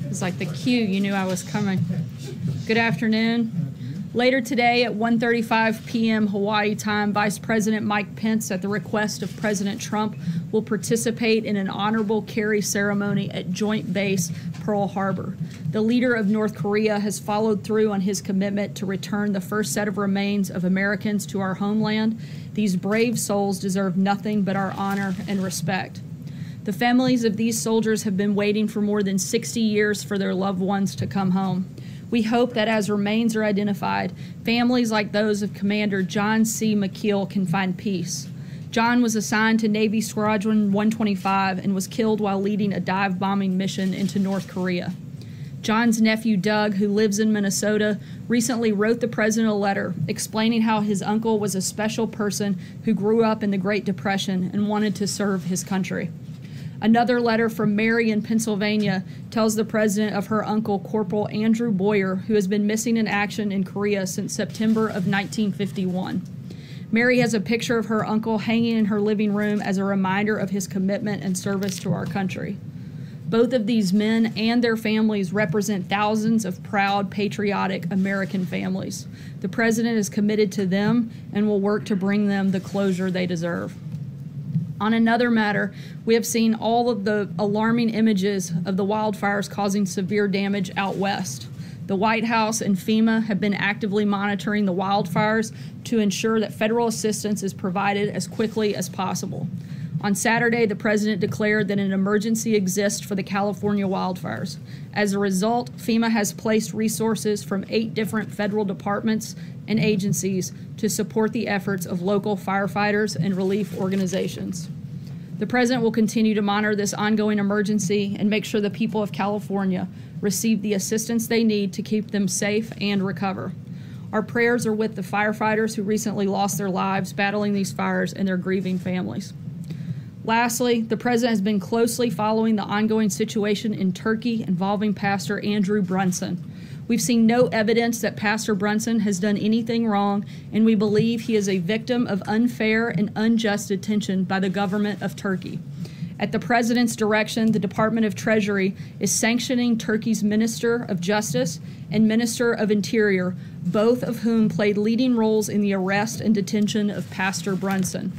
It's like the cue, you knew I was coming. Good afternoon. Later today at 1:35 p.m. Hawaii time, Vice President Mike Pence, at the request of President Trump, will participate in an honorable carry ceremony at Joint Base Pearl Harbor. The leader of North Korea has followed through on his commitment to return the first set of remains of Americans to our homeland. These brave souls deserve nothing but our honor and respect. The families of these soldiers have been waiting for more than 60 years for their loved ones to come home. We hope that as remains are identified, families like those of Commander John C. McKeel can find peace. John was assigned to Navy Squadron 125 and was killed while leading a dive bombing mission into North Korea. John's nephew Doug, who lives in Minnesota, recently wrote the president a letter explaining how his uncle was a special person who grew up in the Great Depression and wanted to serve his country. Another letter from Mary in Pennsylvania tells the president of her uncle, Corporal Andrew Boyer, who has been missing in action in Korea since September of 1951. Mary has a picture of her uncle hanging in her living room as a reminder of his commitment and service to our country. Both of these men and their families represent thousands of proud, patriotic American families. The president is committed to them and will work to bring them the closure they deserve. On another matter, we have seen all of the alarming images of the wildfires causing severe damage out west. The White House and FEMA have been actively monitoring the wildfires to ensure that federal assistance is provided as quickly as possible. On Saturday, the president declared that an emergency exists for the California wildfires. As a result, FEMA has placed resources from 8 different federal departments and agencies to support the efforts of local firefighters and relief organizations. The president will continue to monitor this ongoing emergency and make sure the people of California receive the assistance they need to keep them safe and recover. Our prayers are with the firefighters who recently lost their lives battling these fires and their grieving families. Lastly, the president has been closely following the ongoing situation in Turkey involving Pastor Andrew Brunson. We've seen no evidence that Pastor Brunson has done anything wrong, and we believe he is a victim of unfair and unjust detention by the government of Turkey. At the president's direction, the Department of Treasury is sanctioning Turkey's Minister of Justice and Minister of Interior, both of whom played leading roles in the arrest and detention of Pastor Brunson.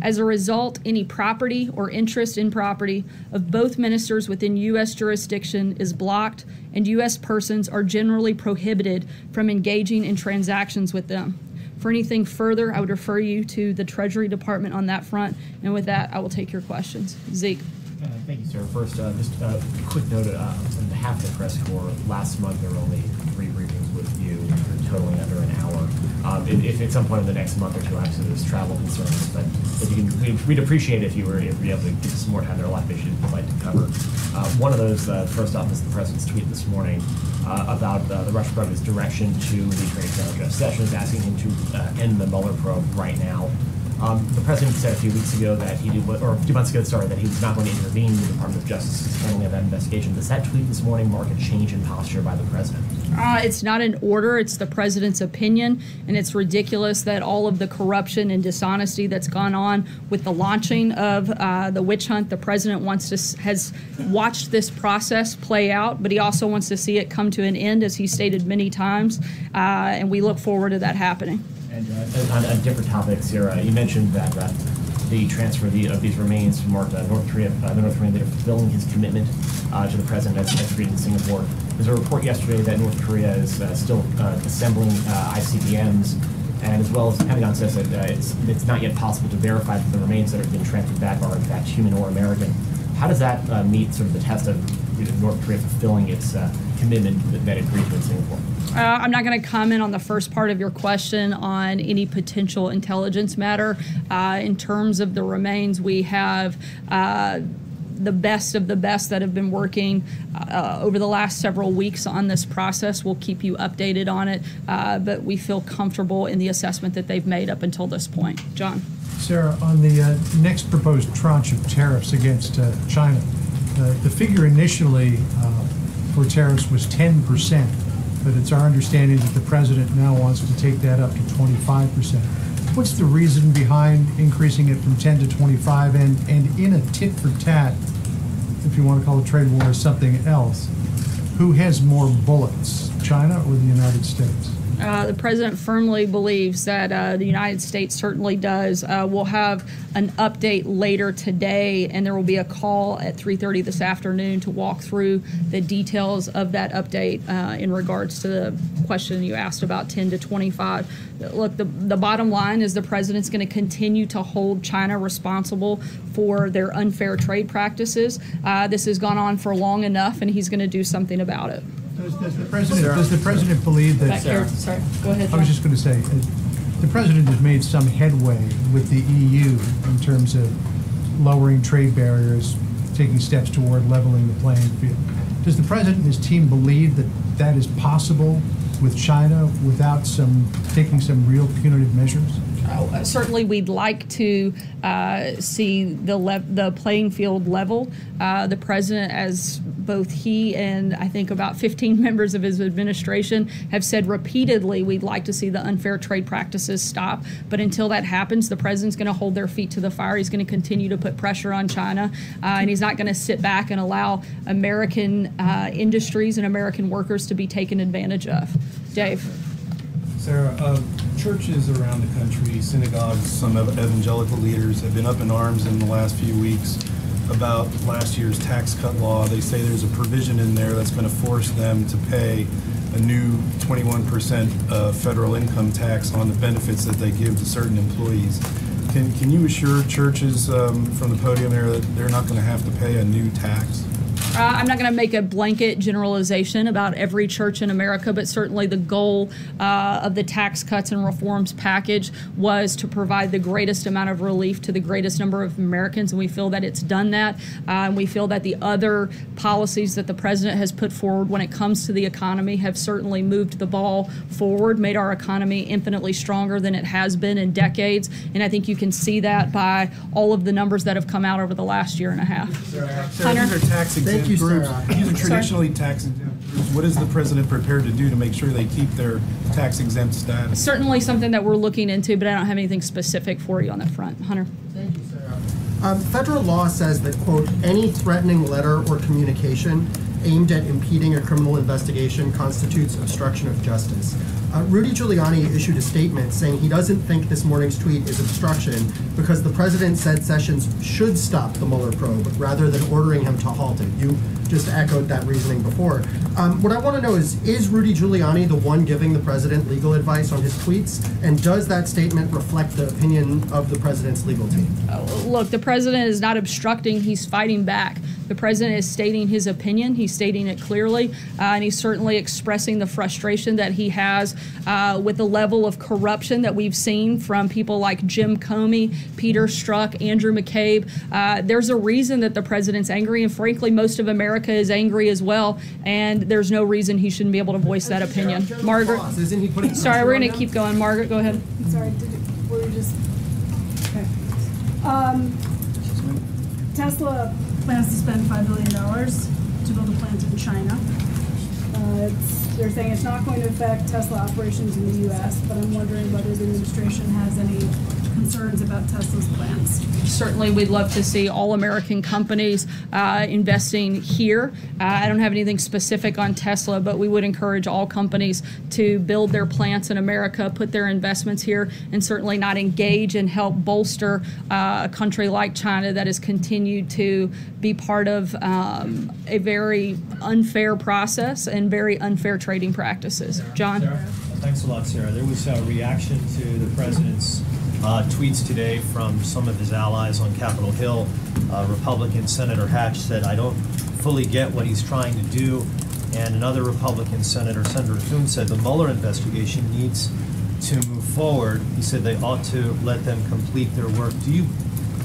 As a result, any property or interest in property of both ministers within U.S. jurisdiction is blocked, and U.S. persons are generally prohibited from engaging in transactions with them. For anything further, I would refer you to the Treasury Department on that front, and with that, I will take your questions. Zeke. Thank you, sir. First, just a quick note on behalf of the press corps. Last month, there were only 3 briefings with you, totaling under an hour. If at some point in the next month or two, obviously there's travel concerns, but if you can, we'd appreciate it if you were able to give us some more time. There are a lot of issues we'd like to cover. One of those, first off, is the president's tweet this morning about the Russian president's direction to the Attorney General Jeff Sessions, asking him to end the Mueller probe right now. The president said a few weeks ago that he did, or a few months ago, sorry, that he was not going to intervene in the Department of Justice's handling of that investigation. Does that tweet this morning mark a change in posture by the president? It's not an order, it's the president's opinion, and it's ridiculous that all of the corruption and dishonesty that's gone on with the launching of the witch hunt, the president has watched this process play out, but he also wants to see it come to an end, as he stated many times, and we look forward to that happening. And on different topics here, you mentioned that the transfer of these remains from North Korea, the North Korean leader fulfilling his commitment to the president as agreed in Singapore. There's a report yesterday that North Korea is still assembling ICBMs, and as well as the Pentagon says that it's not yet possible to verify that the remains that have been transferred back are in fact human or American. How does that meet sort of the test of North Korea fulfilling its commitment that it agreed to in Singapore? I'm not going to comment on the first part of your question on any potential intelligence matter. In terms of the remains, we have the best of the best that have been working over the last several weeks on this process. We'll keep you updated on it, but we feel comfortable in the assessment that they've made up until this point. John. Sarah, on the next proposed tranche of tariffs against China, the figure initially for tariffs was 10%, but it's our understanding that the president now wants to take that up to 25%. What's the reason behind increasing it from 10 to 25? And in a tit for tat, if you want to call it trade war, is something else. Who has more bullets, China or the United States? The president firmly believes that the United States certainly does. We'll have an update later today, and there will be a call at 3:30 this afternoon to walk through the details of that update in regards to the question you asked about 10 to 25. Look, the bottom line is the president's going to continue to hold China responsible for their unfair trade practices. This has gone on for long enough, and he's going to do something about it. Does the president believe that? Back here, sorry, go ahead, I John. was just going to say, the president has made some headway with the EU in terms of lowering trade barriers, taking steps toward leveling the playing field. Does the president and his team believe that that is possible with China without taking some real punitive measures? Certainly, we'd like to see the playing field level. The president, as both he and I think about 15 members of his administration have said repeatedly, we'd like to see the unfair trade practices stop. But until that happens, the president's going to hold their feet to the fire. He's going to continue to put pressure on China, and he's not going to sit back and allow American industries and American workers to be taken advantage of. Dave. Sarah, churches around the country, synagogues, some evangelical leaders have been up in arms in the last few weeks about last year's tax cut law. They say there's a provision in there that's going to force them to pay a new 21% federal income tax on the benefits that they give to certain employees. Can you assure churches from the podium there that they're not going to have to pay a new tax? I'm not going to make a blanket generalization about every church in America, but certainly the goal of the tax cuts and reforms package was to provide the greatest amount of relief to the greatest number of Americans, and we feel that it's done that. And we feel that the other policies that the president has put forward when it comes to the economy have certainly moved the ball forward, made our economy infinitely stronger than it has been in decades, and I think you can see that by all of the numbers that have come out over the last year and a half. Sarah, these are tax exempt groups. These are traditionally tax exempt groups. What is the president prepared to do to make sure they keep their tax exempt status? Certainly something that we're looking into, but I don't have anything specific for you on that front. Hunter. Thank you, Sarah. Federal law says that, quote, any threatening letter or communication aimed at impeding a criminal investigation constitutes obstruction of justice. Rudy Giuliani issued a statement saying he doesn't think this morning's tweet is obstruction because the president said Sessions should stop the Mueller probe rather than ordering him to halt it. You just echoed that reasoning before. What I want to know is Rudy Giuliani the one giving the president legal advice on his tweets? And does that statement reflect the opinion of the president's legal team? Look, the president is not obstructing, he's fighting back. The president is stating his opinion, he's stating it clearly, and he's certainly expressing the frustration that he has with the level of corruption that we've seen from people like Jim Comey, Peter Strzok, Andrew McCabe. There's a reason that the president's angry, and frankly, most of America is angry as well, and there's no reason he shouldn't be able to voice that opinion. Margaret? Isn't he putting Sorry, we're going to keep going. Margaret, go ahead. Sorry, were we just... Okay. Tesla plans to spend $5 billion to build a plant in China. They're saying it's not going to affect Tesla operations in the U.S., but I'm wondering whether the administration has any concerns about Tesla's plans. Certainly, we'd love to see all American companies investing here. I don't have anything specific on Tesla, but we would encourage all companies to build their plants in America, put their investments here, and certainly not engage and help bolster a country like China that has continued to be part of a very unfair process and very unfair trading practices. John? Thanks a lot, Sarah. There was a reaction to the president's tweets today from some of his allies on Capitol Hill. Republican Senator Hatch said, I don't fully get what he's trying to do. And another Republican senator, Senator Thune, said the Mueller investigation needs to move forward. He said they ought to let them complete their work. Do you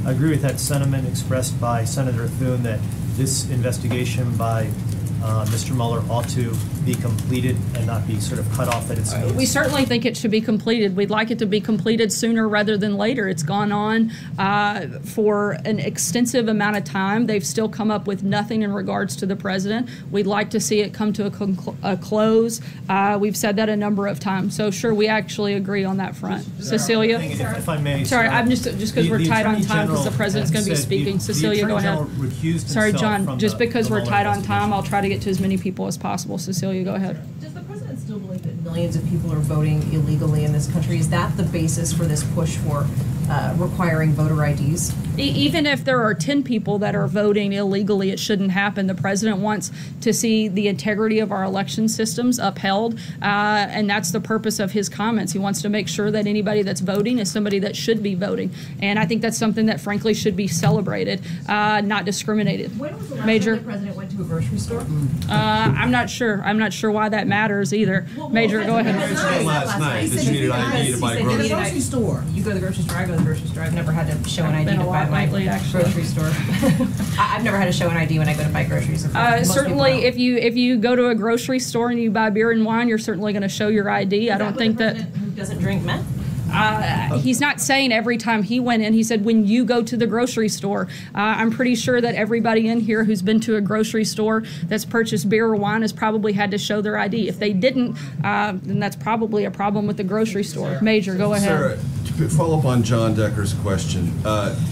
agree with that sentiment expressed by Senator Thune that this investigation by Mr. Mueller ought to be completed and not be sort of cut off at its knees? We certainly think it should be completed. We'd like it to be completed sooner rather than later. It's gone on for an extensive amount of time. They've still come up with nothing in regards to the president. We'd like to see it come to a close. We've said that a number of times. So sure, we actually agree on that front. Cecilia? If I may. Sorry, I'm just because we're tight on Attorney time because the General president's going to be said speaking. Cecilia, go ahead. The Attorney General recused Sorry, himself John, from just because the we're Mueller tight on time, investigation. I'll try to get to as many people as possible. Cecilia, go ahead. Does the president still believe that millions of people are voting illegally in this country? Is that the basis for this push for requiring voter IDs? Even if there are 10 people that are voting illegally, it shouldn't happen. The president wants to see the integrity of our election systems upheld, and that's the purpose of his comments. He wants to make sure that anybody that's voting is somebody that should be voting, and I think that's something that frankly should be celebrated, not discriminated. When was the last Major? time the president went to a grocery store? I'm not sure. I'm not sure why that matters either. Major, go ahead. Last night that you needed ID to buy groceries. Grocery store. You go to the grocery store, I go to the grocery store. I've never had to show an I've ID been to a buy lot my lately, actually. grocery store. I've never had to show an ID when I go to buy groceries. Certainly, if you go to a grocery store and you buy beer and wine, you're certainly going to show your ID. I don't think that. Who doesn't drink meant? He's not saying every time he went in. He said when you go to the grocery store. I'm pretty sure that everybody in here who's been to a grocery store that's purchased beer or wine has probably had to show their ID. If they didn't, then that's probably a problem with the grocery store. Major, go ahead. Sarah, to follow up on John Decker's question,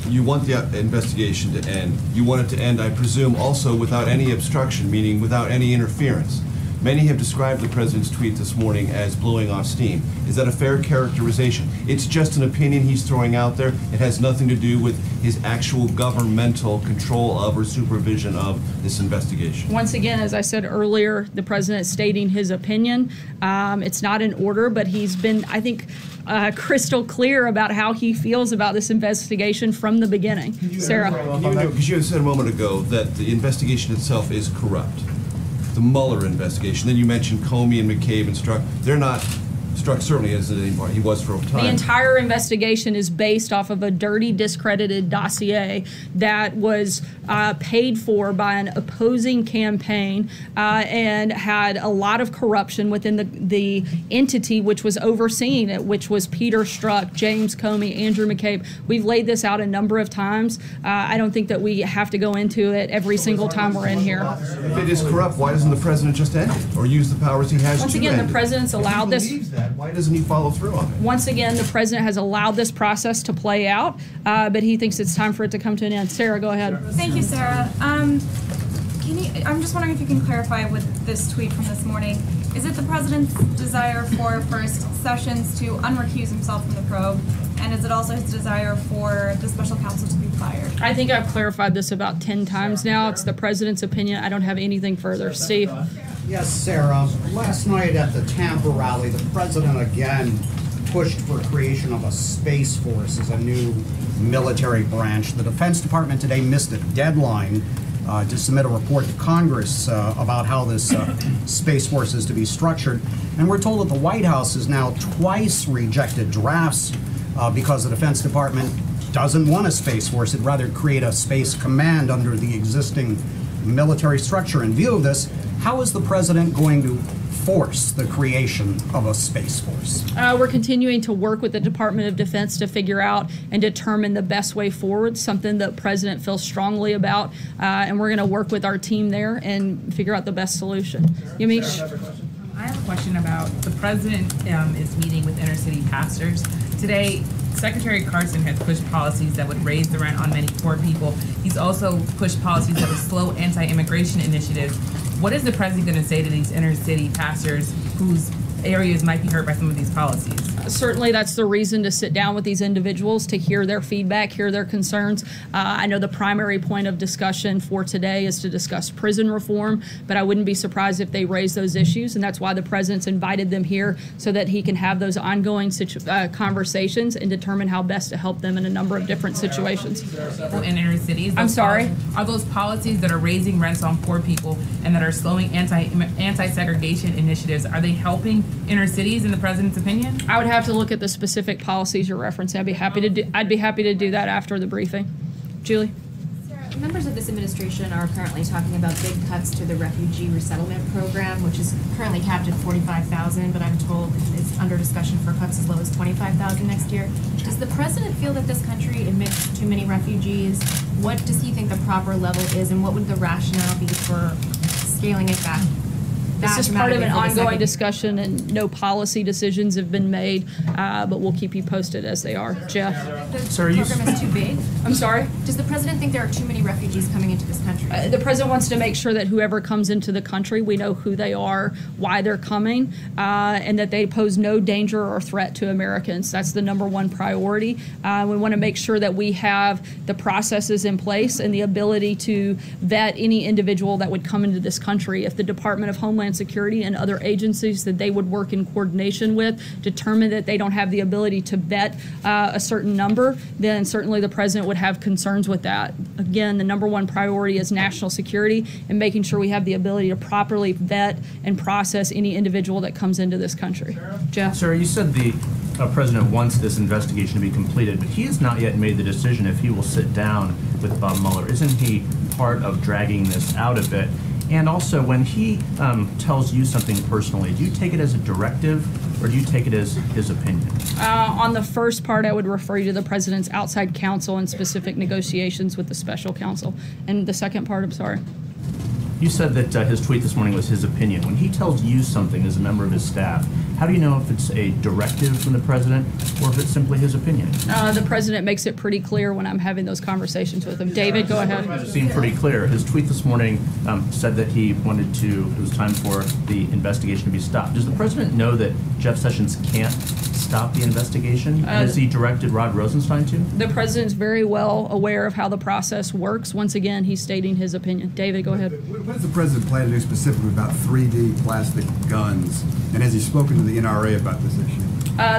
you want the investigation to end. You want it to end, I presume, also without any obstruction, meaning without any interference. Many have described the president's tweet this morning as blowing off steam. Is that a fair characterization? It's just an opinion he's throwing out there. It has nothing to do with his actual governmental control of or supervision of this investigation. Once again, as I said earlier, the president stating his opinion. It's not an order, but he's been, I think, crystal clear about how he feels about this investigation from the beginning. Sarah. Because you said a moment ago that the investigation itself is corrupt. The Mueller investigation. Then you mentioned Comey and McCabe and Strzok. They're not. Strzok certainly isn't anymore. He was for a time. The entire investigation is based off of a dirty, discredited dossier that was paid for by an opposing campaign and had a lot of corruption within the entity which was overseeing it, which was Peter Strzok, James Comey, Andrew McCabe. We've laid this out a number of times. I don't think that we have to go into it every single time we're in here. If it is corrupt, why doesn't the president just end it or use the powers he has Once to again, end the president's allowed If he this. believes that, why doesn't he follow through on it? Once again, the president has allowed this process to play out, but he thinks it's time for it to come to an end. Sarah, go ahead. Thank you, Sarah. I'm just wondering if you can clarify with this tweet from this morning. Is it the president's desire for first Sessions to unrecuse himself from the probe, and is it also his desire for the special counsel to be fired? I think I've clarified this about 10 times now. It's the president's opinion. I don't have anything further. Steve? Yes, Sarah. Last night at the Tampa rally, the president again pushed for creation of a Space Force as a new military branch. The Defense Department today missed a deadline to submit a report to Congress about how this Space Force is to be structured. And we're told that the White House has now twice rejected drafts because the Defense Department doesn't want a Space Force. It'd rather create a Space Command under the existing military structure. In view of this, how is the president going to force the creation of a Space Force? We're continuing to work with the Department of Defense to figure out and determine the best way forward, something the president feels strongly about, and we're going to work with our team there and figure out the best solution. Yamish? I have a question about the president is meeting with inner city pastors. Today, Secretary Carson has pushed policies that would raise the rent on many poor people. He's also pushed policies that would slow anti-immigration initiatives. What is the president going to say to these inner city pastors whose areas might be hurt by some of these policies? Certainly that's the reason to sit down with these individuals, to hear their feedback, hear their concerns. I know the primary point of discussion for today is to discuss prison reform, but I wouldn't be surprised if they raise those issues, and that's why the president's invited them here so that he can have those ongoing conversations and determine how best to help them in a number of different situations. In inner cities, I'm sorry? Are those policies that are raising rents on poor people and that are slowing anti-segregation initiatives, are they helping inner cities in the president's opinion? I would have to look at the specific policies you're referencing. I'd be happy to do that after the briefing. Julie? Sarah, Members of this administration are currently talking about big cuts to the refugee resettlement program, which is currently capped at 45,000, but I'm told it's under discussion for cuts as low as 25,000 next year. Does the president feel that this country admits too many refugees? What does he think the proper level is, and what would the rationale be for scaling it back? This is part of an ongoing discussion, and no policy decisions have been made, but we'll keep you posted as they are. Jeff? The program is too big? I'm sorry? Does the president think there are too many refugees coming into this country? The president wants to make sure that whoever comes into the country, we know who they are, why they're coming, and that they pose no danger or threat to Americans. That's the #1 priority. We want to make sure that we have the processes in place and the ability to vet any individual that would come into this country. If the Department of Homeland Security and other agencies that they would work in coordination with determine that they don't have the ability to vet a certain number, then certainly the president would have concerns with that. Again, the #1 priority is national security and making sure we have the ability to properly vet and process any individual that comes into this country. Jeff? Sarah, you said the president wants this investigation to be completed, but he has not yet made the decision if he will sit down with Bob Mueller. Isn't he part of dragging this out a bit? And also, when he tells you something personally, do you take it as a directive or do you take it as his opinion? On the first part, I would refer you to the president's outside counsel and specific negotiations with the special counsel. And the second part, I'm sorry. You said that his tweet this morning was his opinion. When he tells you something as a member of his staff, how do you know if it's a directive from the president or if it's simply his opinion? The president makes it pretty clear when I'm having those conversations with him. David, go ahead. It seemed pretty clear. His tweet this morning said that he wanted to, it was time for the investigation to be stopped. Does the president know that Jeff Sessions can't stop the investigation? Has he directed Rod Rosenstein to? The president's very well aware of how the process works. Once again, he's stating his opinion. David, go ahead. What does the president plan to do specifically about 3D plastic guns? And has he spoken to the NRA about this issue?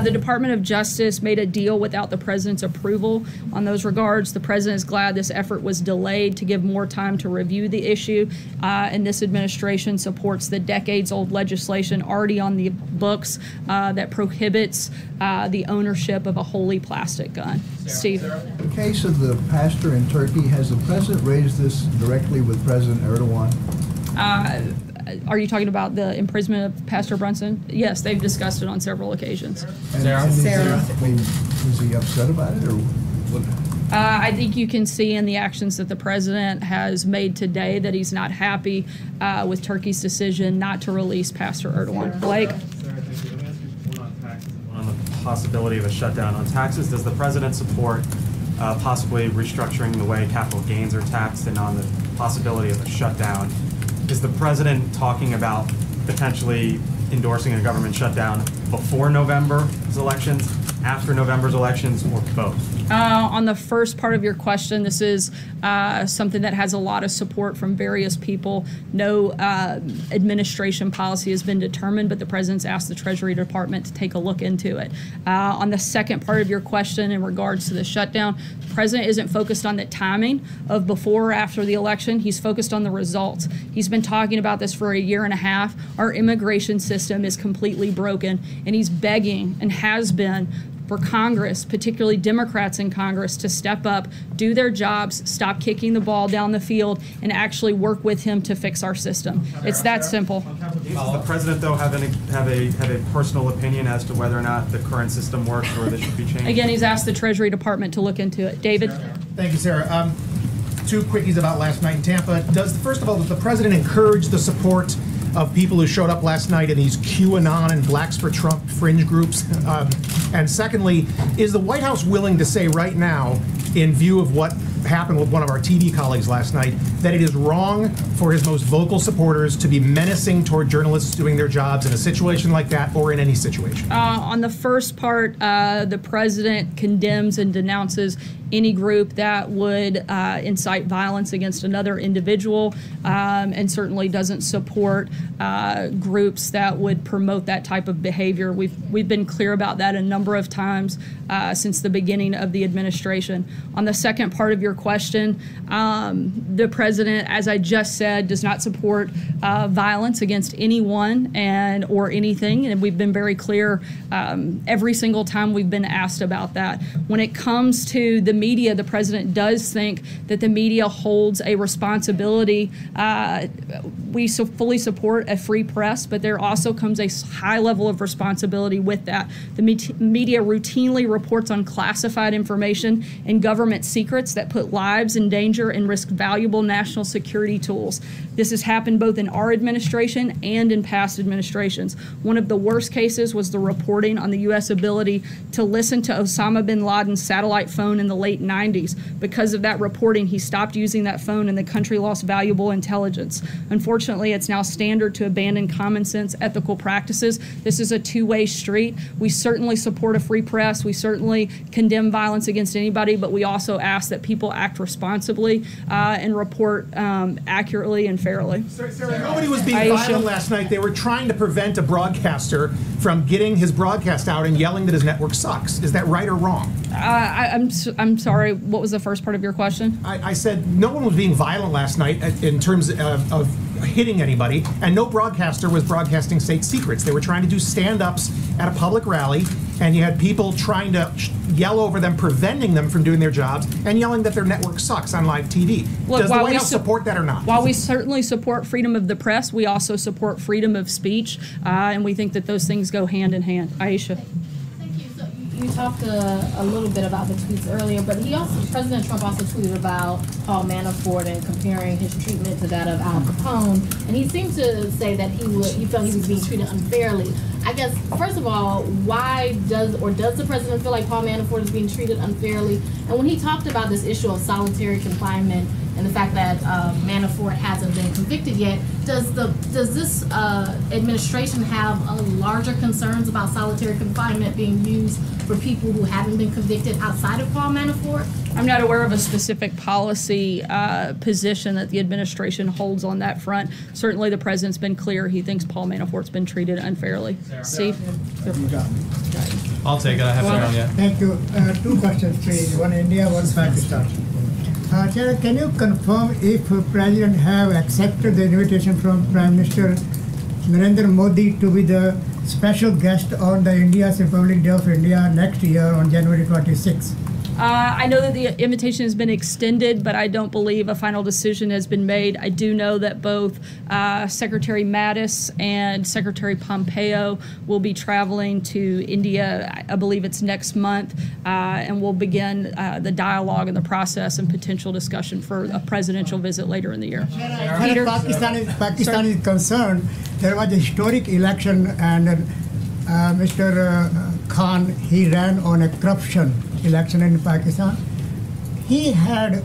The Department of Justice made a deal without the president's approval on those regards. The president is glad this effort was delayed to give more time to review the issue, and this administration supports the decades-old legislation already on the books that prohibits the ownership of a wholly plastic gun. Steve? In the case of the pastor in Turkey, has the president raised this directly with President Erdogan? Are you talking about the imprisonment of Pastor Brunson? Yes, they've discussed it on several occasions. And Sarah. I mean, is he upset about it, or what? I think you can see in the actions that the president has made today that he's not happy with Turkey's decision not to release Pastor Erdogan. Blake? On the possibility of a shutdown on taxes, does the president support possibly restructuring the way capital gains are taxed, and on the possibility of a shutdown? Is the president talking about potentially endorsing a government shutdown before November's elections, after November's elections, or both? On the first part of your question, this is something that has a lot of support from various people. No administration policy has been determined, but the president's asked the Treasury Department to take a look into it. On the second part of your question in regards to the shutdown, the president isn't focused on the timing of before or after the election. He's focused on the results. He's been talking about this for a year and a half. Our immigration system is completely broken, and he's begging and has been for Congress, particularly Democrats in Congress, to step up, do their jobs, stop kicking the ball down the field, and actually work with him to fix our system. It's that simple. Does the president, though, have a personal opinion as to whether or not the current system works or this should be changed? Again, he's asked the Treasury Department to look into it. David? Thank you, Sarah. Two quickies about last night in Tampa. First of all, does the president encourage the support of people who showed up last night in these QAnon and Blacks for Trump fringe groups? And secondly, is the White House willing to say right now, in view of what happened with one of our TV colleagues last night, that it is wrong for his most vocal supporters to be menacing toward journalists doing their jobs in a situation like that or in any situation? On the first part, the president condemns and denounces any group that would incite violence against another individual, and certainly doesn't support groups that would promote that type of behavior. We've been clear about that a number of times since the beginning of the administration. On the second part of your question, the president, as I just said, does not support violence against anyone or anything, and we've been very clear every single time we've been asked about that. When it comes to the media, the president does think that the media holds a responsibility. We fully support a free press, but there also comes a high level of responsibility with that. The media routinely reports on classified information and government secrets that put lives in danger and risk valuable national security tools. This has happened both in our administration and in past administrations. One of the worst cases was the reporting on the U.S. ability to listen to Osama bin Laden's satellite phone in the late 90s. Because of that reporting, he stopped using that phone and the country lost valuable intelligence. Unfortunately, it's now standard to abandon common sense ethical practices. This is a two-way street. We certainly support a free press. We certainly condemn violence against anybody, but we also ask that people act responsibly and report accurately and fairly. Sarah, nobody was being violent last night. They were trying to prevent a broadcaster from getting his broadcast out and yelling that his network sucks. Is that right or wrong? I'm sorry, what was the first part of your question? I said no one was being violent last night in terms of hitting anybody, and no broadcaster was broadcasting state secrets. They were trying to do stand-ups at a public rally, and you had people trying to yell over them, preventing them from doing their jobs, and yelling that their network sucks on live TV. Look, does the White House support that or not? While we certainly support freedom of the press, we also support freedom of speech, and we think that those things go hand in hand. Aisha. You talked a little bit about the tweets earlier, but President Trump also tweeted about Paul Manafort and comparing his treatment to that of Al Capone, and he seemed to say that he felt he was being treated unfairly. I guess, first of all, why does the president feel like Paul Manafort is being treated unfairly? And when he talked about this issue of solitary confinement and the fact that Manafort hasn't been convicted yet, does this administration have larger concerns about solitary confinement being used for people who haven't been convicted outside of Paul Manafort? I'm not aware of a specific policy position that the administration holds on that front. Certainly the president's been clear he thinks Paul Manafort's been treated unfairly. Steve? I'll take it. I haven't gone yet. Thank you. Two questions, please. One India, one Pakistan. Chair, can you confirm if President have accepted the invitation from Prime Minister Narendra Modi to be the special guest on the India's Republic Day of India next year on January 26th? I know that the invitation has been extended, but I don't believe a final decision has been made. I do know that both Secretary Mattis and Secretary Pompeo will be traveling to India. I believe it's next month, and we'll begin the dialogue and the process and potential discussion for a presidential visit later in the year. Peter? Pakistan is concerned. There was a historic election, and Mr. Khan, he ran on a corruption election in Pakistan. He had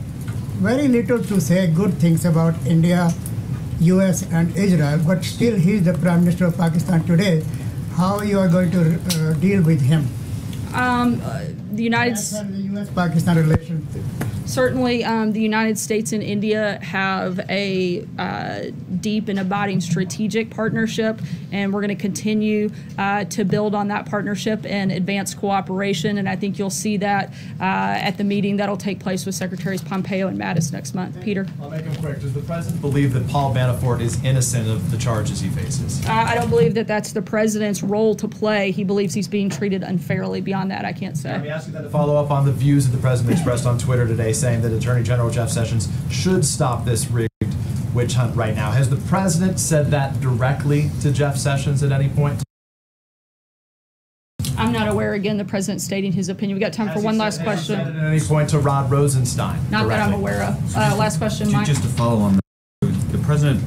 very little to say good things about India, US and Israel, but still he is the Prime Minister of Pakistan today. How you are going to deal with him? The United States. The US-Pakistan relations. Certainly, the United States and India have a deep and abiding strategic partnership, and we're going to continue to build on that partnership and advance cooperation. And I think you'll see that at the meeting that'll take place with Secretaries Pompeo and Mattis next month. Peter? I'll make them quick. Does the president believe that Paul Manafort is innocent of the charges he faces? I don't believe that that's the president's role to play. He believes he's being treated unfairly. Beyond that, I can't say. Let me ask you then to follow up on the views that the president expressed on Twitter today, saying that Attorney General Jeff Sessions should stop this rigged witch hunt right now. Has the president said that directly to Jeff Sessions at any point? I'm not aware, again, the president stating his opinion. We got time for one last question. Has he said it at any point to Rod Rosenstein? Not that I'm aware of. Last question, Mike. Just to follow on the president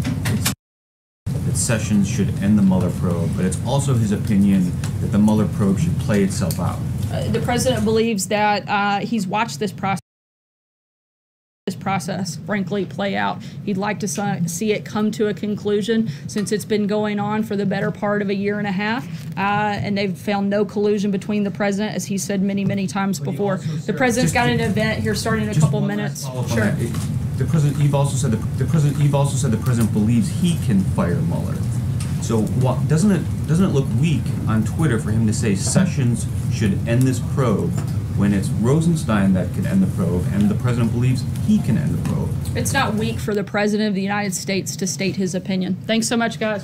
that Sessions should end the Mueller probe, but it's also his opinion that the Mueller probe should play itself out. The president believes that he's watched this process, frankly, play out. He'd like to see it come to a conclusion, since it's been going on for the better part of a year and a half, and they've found no collusion between the president, as he said many, many times before. The president's got an event here starting in a couple minutes. Sure. The president, you've also said the president believes he can fire Mueller. So doesn't it look weak on Twitter for him to say Sessions should end this probe when it's Rosenstein that can end the probe, and the president believes he can end the probe? It's not weak for the president of the United States to state his opinion. Thanks so much, guys.